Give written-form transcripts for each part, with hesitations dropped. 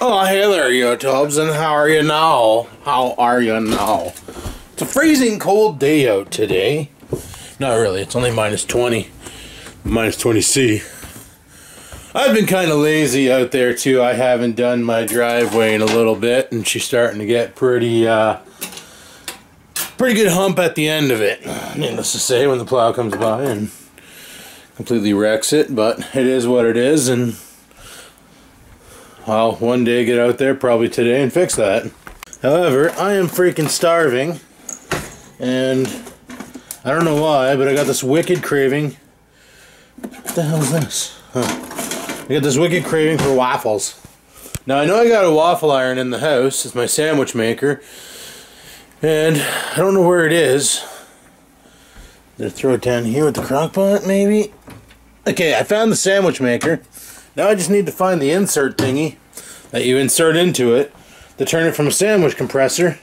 Oh, hey there, YouTubes, and how are you now? How are you now? It's a freezing cold day out today. Not really, it's only minus 20. Minus 20 C. I've been kind of lazy out there too. I haven't done my driveway in a little bit, and she's starting to get pretty good hump at the end of it. Needless to say, when the plow comes by and completely wrecks it, but it is what it is, and I'll one day get out there, probably today, and fix that. However, I am freaking starving, and I don't know why, but I got this wicked craving. What the hell is this? I got this wicked craving for waffles. Now, I know I got a waffle iron in the house. It's my sandwich maker. And I don't know where it is. Did I throw it down here with the crock pot, maybe? Okay, I found the sandwich maker. Now I just need to find the insert thingy that you insert into it to turn it from a sandwich compressor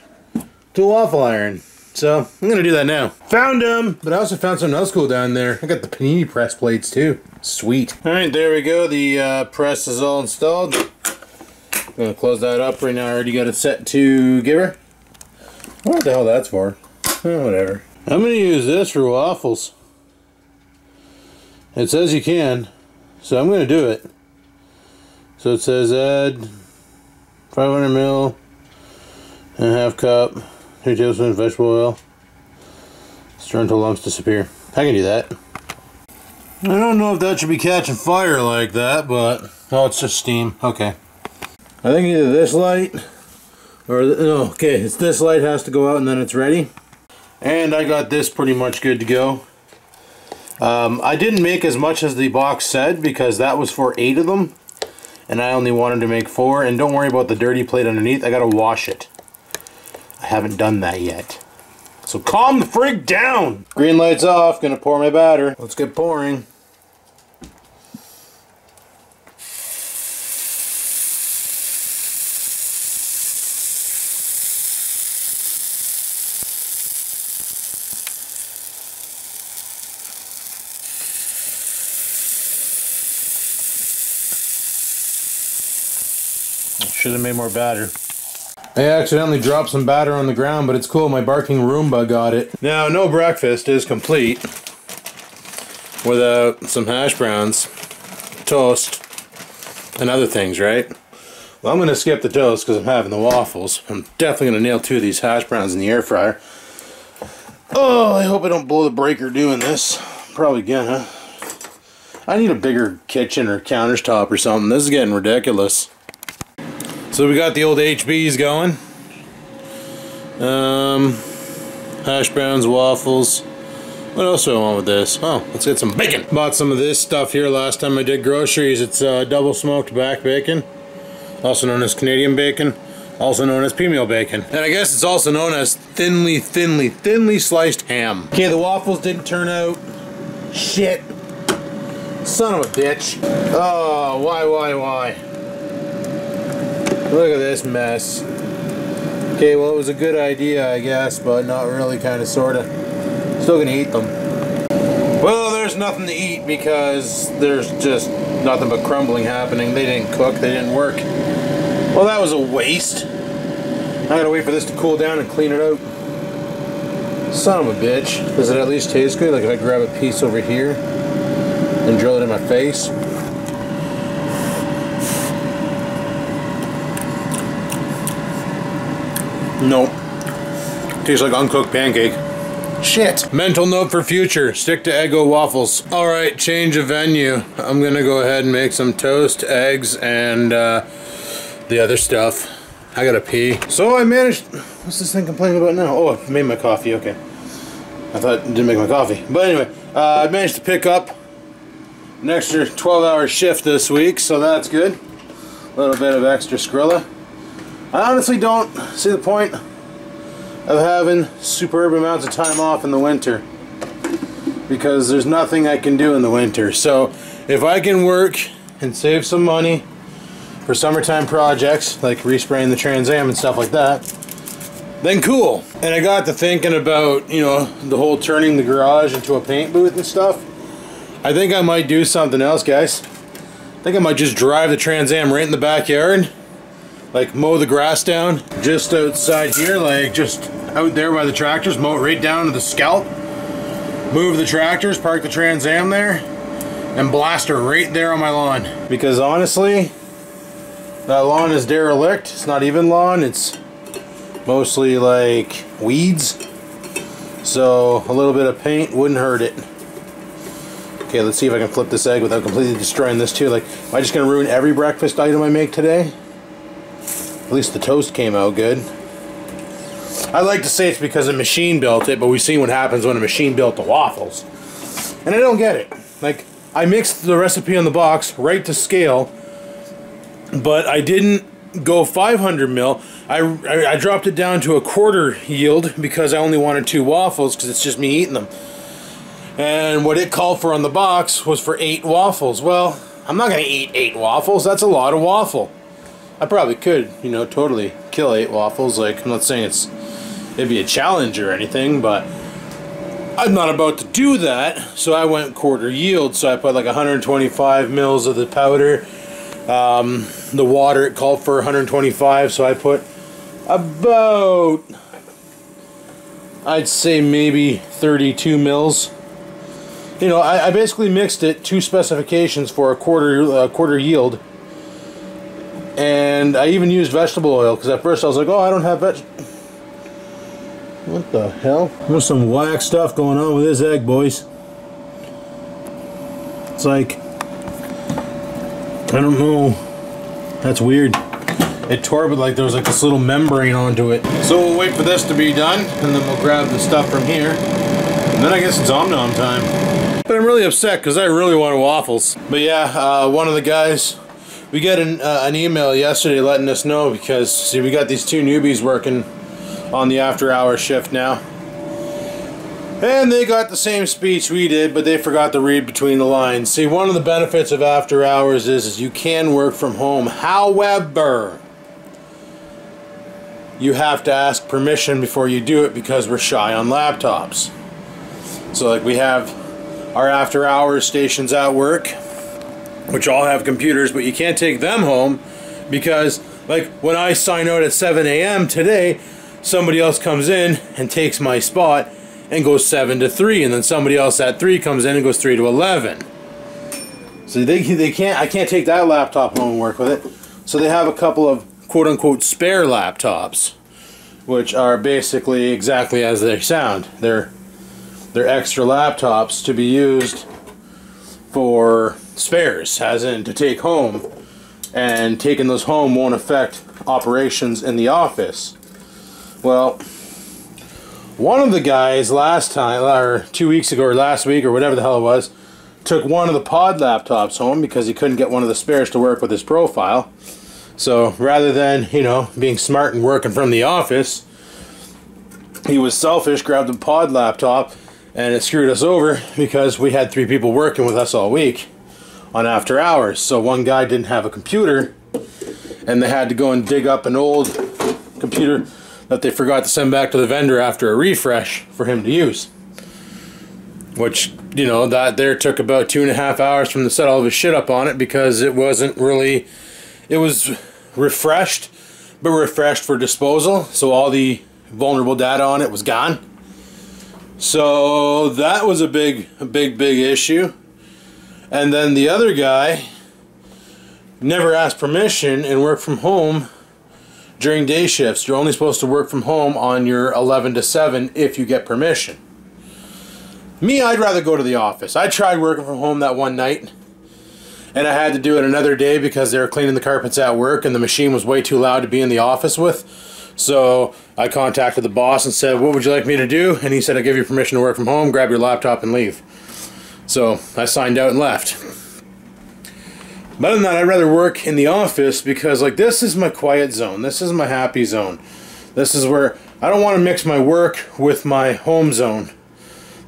to a waffle iron. So, I'm going to do that now. Found them! But I also found something else cool down there. I got the panini press plates too. Sweet. Alright, there we go. The press is all installed. I'm going to close that up right now. I already got it set to giver. What the hell that's for? Oh, whatever. I'm going to use this for waffles. It says you can. So I'm going to do it. So it says add 500 ml and a half cup, 2 tablespoons vegetable oil. Stir until lumps disappear. I can do that. I don't know if that should be catching fire like that, but oh, it's just steam. Okay. I think either this light or no. Okay, it's this light has to go out and then it's ready. And I got this pretty much good to go. I didn't make as much as the box said because that was for 8 of them. And I only wanted to make 4. And don't worry about the dirty plate underneath. I gotta wash it. I haven't done that yet. So calm the frig down! Green light's off. Gonna pour my batter. Let's get pouring. Should have made more batter. I accidentally dropped some batter on the ground, but it's cool. My barking Roomba got it. Now, no breakfast is complete without some hash browns, toast, and other things, right? Well, I'm going to skip the toast because I'm having the waffles. I'm definitely going to nail 2 of these hash browns in the air fryer. Oh, I hope I don't blow the breaker doing this. Probably gonna. I need a bigger kitchen or countertop or something. This is getting ridiculous. So we got the old HBs going. Hash browns, waffles. What else do I want with this? Oh, let's get some bacon. Bought some of this stuff here last time I did groceries. It's double smoked back bacon, also known as Canadian bacon, also known as pea meal bacon. And I guess it's also known as thinly sliced ham. Okay, the waffles didn't turn out. Shit. Son of a bitch. Oh, why? Look at this mess. Okay, well, it was a good idea, I guess, but not really, kind of, sort of. Still gonna eat them. Well, there's nothing to eat because there's just nothing but crumbling happening. They didn't cook, they didn't work. Well, that was a waste. I gotta wait for this to cool down and clean it out. Son of a bitch. Does it at least taste good? Like if I grab a piece over here and drill it in my face. Nope. Tastes like uncooked pancake. Shit. Mental note for future. Stick to Eggo waffles. Alright, change of venue. I'm gonna go ahead and make some toast, eggs, and the other stuff. I gotta pee. So I managed... What's this thing complaining about now? Oh, I made my coffee. Okay. I thought it didn't make my coffee. But anyway, I managed to pick up an extra 12-hour shift this week, so that's good. A little bit of extra Skrilla. I honestly don't see the point of having superb amounts of time off in the winter because there's nothing I can do in the winter. So if I can work and save some money for summertime projects like respraying the Trans Am and stuff like that, then cool. And I got to thinking about, you know, the whole turning the garage into a paint booth and stuff. I think I might do something else, guys. I think I might just drive the Trans Am right in the backyard like mow the grass down just outside here, like just out there by the tractors, mow it right down to the scalp, move the tractors, park the Trans Am there, and blast her right there on my lawn. Because honestly, that lawn is derelict. It's not even lawn, it's mostly like weeds. So a little bit of paint wouldn't hurt it. Okay, let's see if I can flip this egg without completely destroying this too. Like, am I just gonna ruin every breakfast item I make today? At least the toast came out good. I like to say it's because a machine built it, but we've seen what happens when a machine built the waffles. And I don't get it. Like, I mixed the recipe on the box right to scale, but I didn't go 500 mil. I dropped it down to a quarter yield because I only wanted 2 waffles because it's just me eating them. And what it called for on the box was for 8 waffles. Well, I'm not going to eat 8 waffles. That's a lot of waffle. I probably could, you know, totally kill 8 waffles. Like, I'm not saying it'd be a challenge or anything, but I'm not about to do that. So I went quarter yield. So I put like 125 mils of the powder. The water, it called for 125. So I put about, I'd say maybe 32 mils. You know, I basically mixed it 2 specifications for a quarter yield. And I even used vegetable oil, because at first I was like, oh, I don't have what the hell? There's some whack stuff going on with this egg, boys. It's like, I don't know. That's weird. It tore, but like there was like this little membrane onto it. So we'll wait for this to be done, and then we'll grab the stuff from here. And then I guess it's Om-Nom time. But I'm really upset because I really wanted waffles. But yeah, one of the guys, we got an email yesterday letting us know because, see, we got these 2 newbies working on the after-hour shift now. And they got the same speech we did, but they forgot to read between the lines. See, one of the benefits of after hours is you can work from home. However, you have to ask permission before you do it because we're shy on laptops. So like we have our after hours stations at work, which all have computers, but you can't take them home because like when I sign out at 7 a.m. today, somebody else comes in and takes my spot and goes 7 to 3, and then somebody else at 3 comes in and goes 3 to 11. So they can't, I can't take that laptop home and work with it. So they have a couple of quote-unquote spare laptops, which are basically exactly as they sound. They're extra laptops to be used for spares, as in to take home, and taking those home won't affect operations in the office. Well, one of the guys last time, or 2 weeks ago, or last week, or whatever the hell it was, took one of the pod laptops home because he couldn't get one of the spares to work with his profile. So rather than, you know, being smart and working from the office, he was selfish, grabbed a pod laptop, and it screwed us over because we had 3 people working with us all week on after hours. So one guy didn't have a computer, and they had to go and dig up an old computer that they forgot to send back to the vendor after a refresh for him to use. Which, you know, that there took about 2.5 hours from to set all of his shit up on it because it wasn't really, it was refreshed, but refreshed for disposal, so all the vulnerable data on it was gone. So that was a big issue. And then the other guy never asked permission and worked from home during day shifts. You're only supposed to work from home on your 11 to 7 if you get permission. Me, I'd rather go to the office. I tried working from home that one night, and I had to do it another day because they were cleaning the carpets at work and the machine was way too loud to be in the office with. So I contacted the boss and said, what would you like me to do? And he said, I give you permission to work from home, grab your laptop and leave. So I signed out and left. But other than that, I'd rather work in the office because, like, this is my quiet zone. This is my happy zone. This is where I don't want to mix my work with my home zone.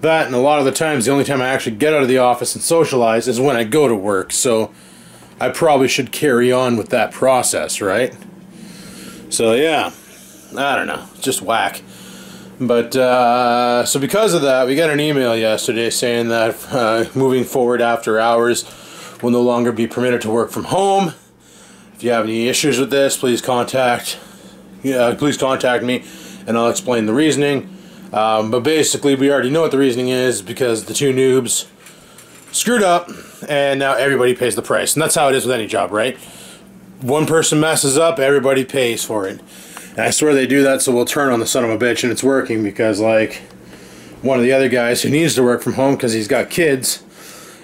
That, and a lot of the times, the only time I actually get out of the office and socialize is when I go to work. So I probably should carry on with that process, right? So yeah, I don't know, just whack. But so because of that, we got an email yesterday saying that moving forward after hours will no longer be permitted to work from home. If If you have any issues with this, please contact me and I'll explain the reasoning. But basically, we already know what the reasoning is because the two noobs screwed up and now everybody pays the price. And that's how it is with any job, right? One person messes up, everybody pays for it. And I swear they do that so we'll turn on the son of a bitch, and it's working because, like, one of the other guys who needs to work from home because he's got kids,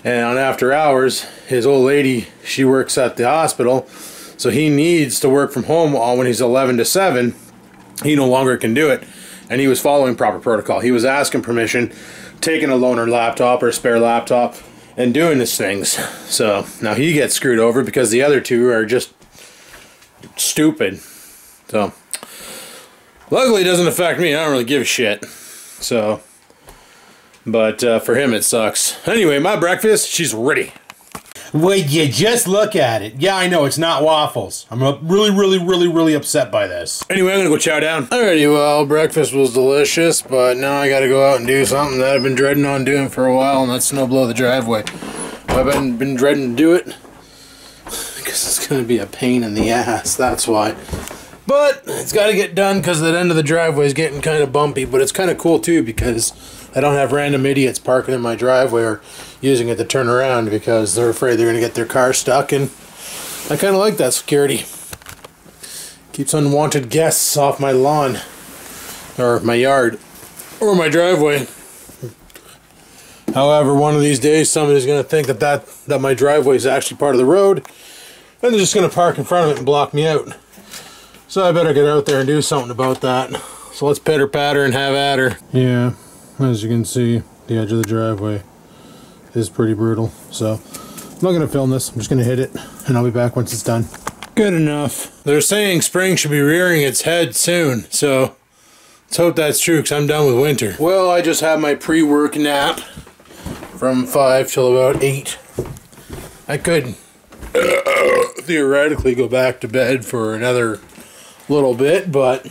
and on after hours, his old lady, she works at the hospital, so he needs to work from home when he's 11 to 7. He no longer can do it, and he was following proper protocol. He was asking permission, taking a loaner laptop or a spare laptop, and doing these things. So now he gets screwed over because the other two are just stupid. So luckily it doesn't affect me. I don't really give a shit. So, but for him it sucks. Anyway, my breakfast, she's ready. Would you just look at it? Yeah, I know, it's not waffles. I'm really upset by this. Anyway, I'm gonna go chow down. Alrighty, well, breakfast was delicious, but now I gotta go out and do something that I've been dreading on doing for a while, and that's snow blow the driveway. I've been dreading to do it because it's gonna be a pain in the ass, that's why. But it's gotta get done because that end of the driveway is getting kind of bumpy, but it's kind of cool too because I don't have random idiots parking in my driveway or using it to turn around because they're afraid they're going to get their car stuck, and I kind of like that security. Keeps unwanted guests off my lawn, or my yard, or my driveway. However, one of these days somebody's going to think that my driveway is actually part of the road, and they're just going to park in front of it and block me out. So I better get out there and do something about that. So let's pitter patter and have at her. Yeah. As you can see, the edge of the driveway is pretty brutal. So, I'm not going to film this. I'm just going to hit it, and I'll be back once it's done. Good enough. They're saying spring should be rearing its head soon, so let's hope that's true, because I'm done with winter. Well, I just had my pre-work nap from 5 till about 8. I could theoretically go back to bed for another little bit, but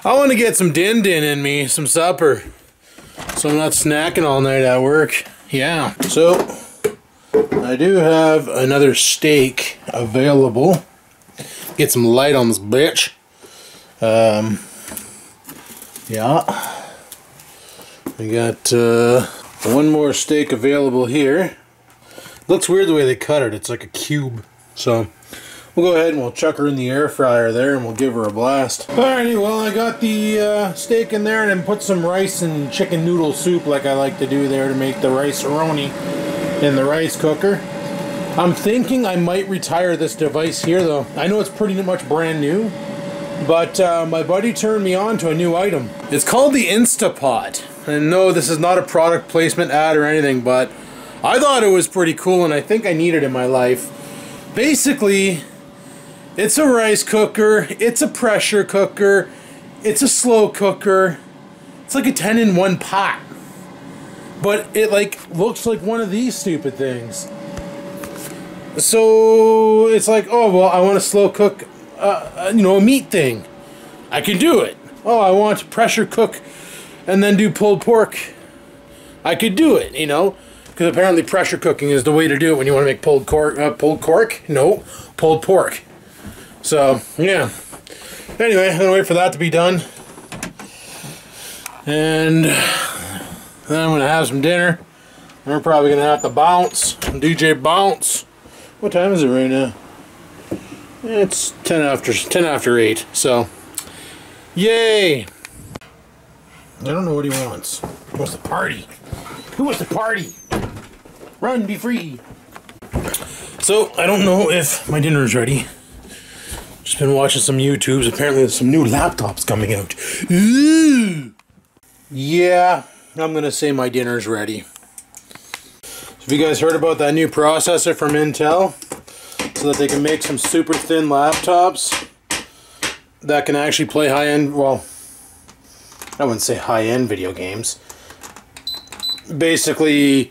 I want to get some din-din in me, some supper, so I'm not snacking all night at work. Yeah. So, I do have another steak available. Get some light on this bitch. Yeah. We got one more steak available here. Looks weird the way they cut it. It's like a cube. So we'll go ahead and we'll chuck her in the air fryer there and we'll give her a blast. Alrighty, well, I got the steak in there and then put some rice and chicken noodle soup like I like to do there to make the rice-a-roni in the rice cooker. I'm thinking I might retire this device here though. I know it's pretty much brand new, but my buddy turned me on to a new item. It's called the Instapot. And no, this is not a product placement ad or anything, but I thought it was pretty cool and I think I need it in my life. Basically, it's a rice cooker, it's a pressure cooker, it's a slow cooker. It's like a 10-in-1 pot. But it like looks like one of these stupid things. So it's like, oh well, I want to slow cook you know, a meat thing. I can do it. Oh, I want to pressure cook and then do pulled pork. I could do it, you know, because apparently pressure cooking is the way to do it when you want to make pulled pork. No, pulled pork. So, yeah. Anyway, I'm going to wait for that to be done. And then I'm going to have some dinner. We're probably going to have to bounce. DJ bounce. What time is it right now? It's 10 after 8. So, yay! I don't know what he wants. He wants to party. Who wants to party? Run, be free. So, I don't know if my dinner is ready. Just been watching some YouTubes. Apparently there's some new laptops coming out. Ooh. Yeah, I'm gonna say my dinner's ready. Have you guys heard about that new processor from Intel? So that they can make some super thin laptops that can actually play high-end, well, I wouldn't say high-end video games. Basically,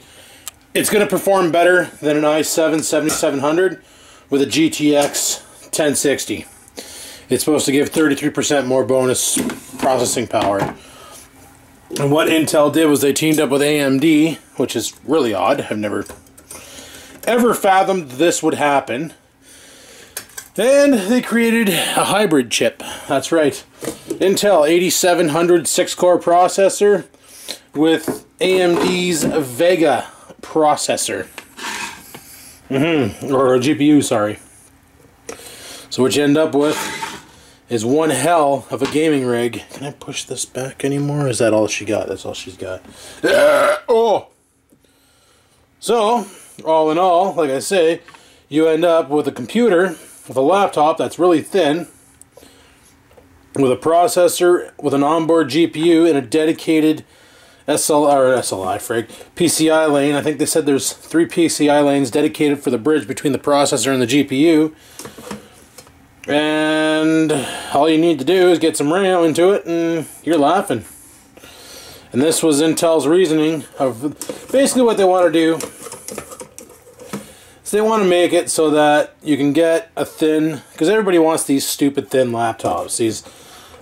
it's going to perform better than an i7 7700 with a GTX 1060. It's supposed to give 33% more bonus processing power. And what Intel did was they teamed up with AMD, which is really odd. I've never ever fathomed this would happen. And they created a hybrid chip. That's right. Intel 8700 6-core processor with AMD's Vega processor. Or a GPU, sorry. So what you end up with is one hell of a gaming rig. Can I push this back anymore? Or is that all she got? That's all she's got. Oh! So, all in all, like I say, you end up with a computer, with a laptop that's really thin, with a processor, with an onboard GPU, and a dedicated PCI lane. I think they said there's 3 PCI lanes dedicated for the bridge between the processor and the GPU. And all you need to do is get some RAM into it and you're laughing. And this was Intel's reasoning of basically what they want to do. So they want to make it so that you can get a thin, because everybody wants these stupid thin laptops,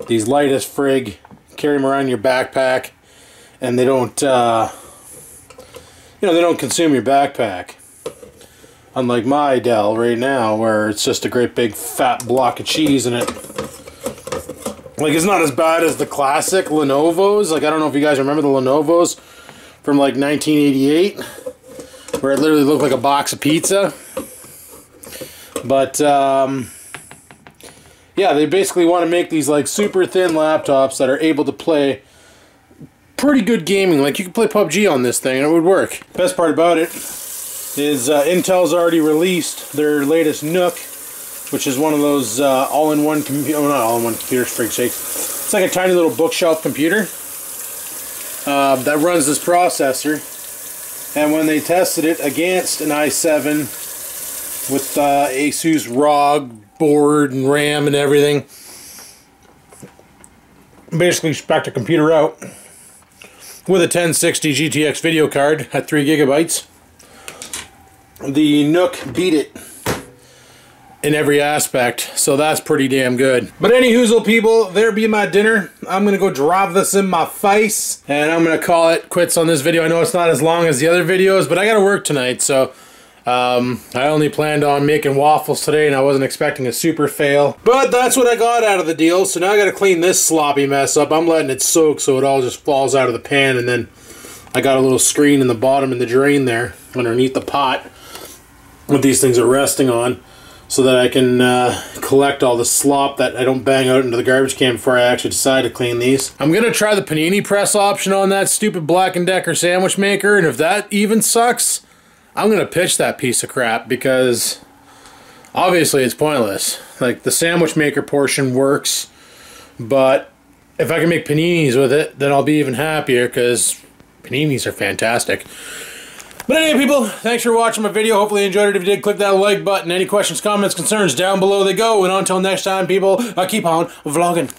these light as frig, carry them around in your backpack, and they don't, they don't consume your backpack. Unlike my Dell right now, where it's just a great big fat block of cheese in it. Like, it's not as bad as the classic Lenovo's. Like, I don't know if you guys remember the Lenovo's from like 1988, where it literally looked like a box of pizza. But yeah, they basically want to make these like super thin laptops that are able to play pretty good gaming. Like, you can play PUBG on this thing and it would work. Best part about it is Intel's already released their latest Nook, which is one of those all-in-one computer, well, not all-in-one computers, for sake. It's like a tiny little bookshelf computer that runs this processor. And when they tested it against an i7 with Asus ROG board and RAM and everything, basically spec'd the computer out with a 1060 GTX video card at 3 gigabytes. The Nook beat it in every aspect, so that's pretty damn good. But any hoozle people, there be my dinner. I'm gonna go drop this in my face, and I'm gonna call it quits on this video. I know it's not as long as the other videos, but I gotta work tonight, so I only planned on making waffles today, and I wasn't expecting a super fail. But that's what I got out of the deal, so now I gotta clean this sloppy mess up. I'm letting it soak so it all just falls out of the pan, and then I got a little screen in the bottom in the drain there, underneath the pot, what these things are resting on, so that I can collect all the slop that I don't bang out into the garbage can before I actually decide to clean these. I'm gonna try the panini press option on that stupid Black & Decker sandwich maker, and if that even sucks, I'm gonna pitch that piece of crap, because obviously it's pointless. Like, the sandwich maker portion works, but if I can make paninis with it, then I'll be even happier, because paninis are fantastic. But anyway, people, thanks for watching my video. Hopefully you enjoyed it. If you did, click that like button. Any questions, comments, concerns, down below they go. And until next time, people, keep on vlogging.